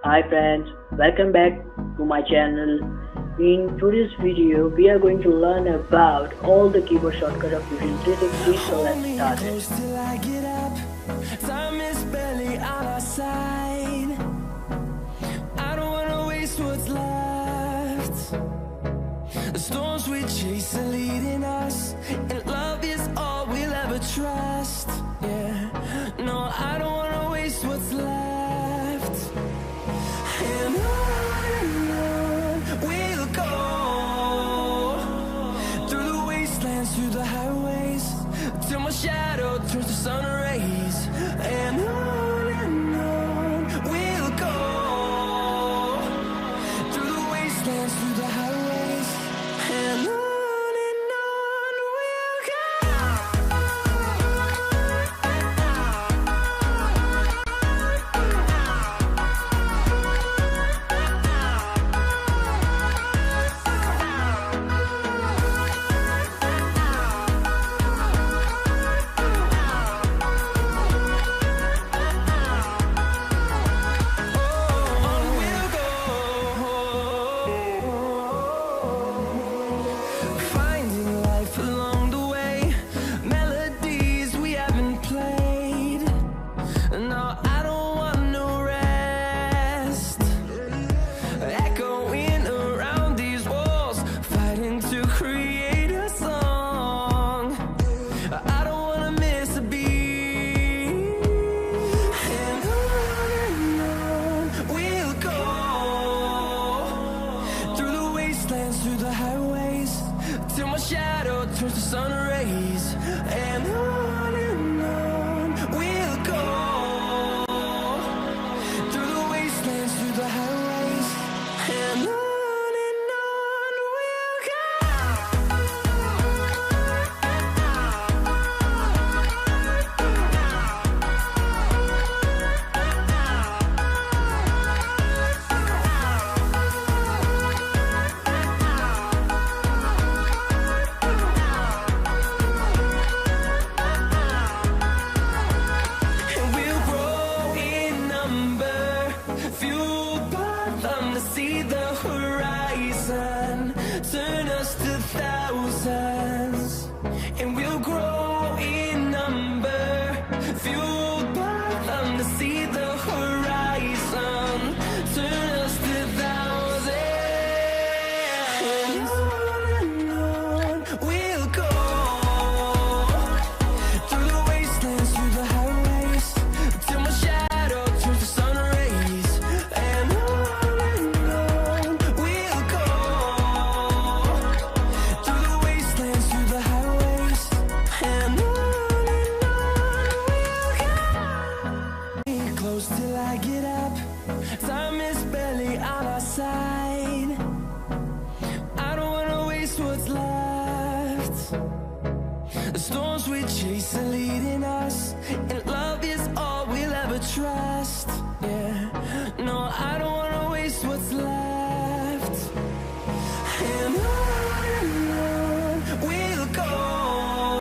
Hi friends, welcome back to my channel. In today's video, we are going to learn about all the keyboard shortcuts of Fusion 360. So let's start it. Time is barely on our side. I don't wanna waste what's left. The storms we chase are leading us, and love is all we'll ever trust. Yeah, no, I don't wanna waste what's left. And on we'll go, through the wastelands, through the highways, till my shadow turns to sun rays. And on we'll go, through the wastelands, through the highways, and on we'll go. Through the highways, till my shadow turns to sun rays. And on we'll go, through the wastelands, through the highways, and on we'll go. See the horizon, turn us to thousands, and we'll grow in number, fueled by them to see the horizon, turn us to thousands, and on we'll go, through the wastelands, through the highways, till my shadow turns to sun rays. And till I get up, time is barely on our side. I don't wanna waste what's left. The storms we chase are leading us, and love is all we'll ever trust.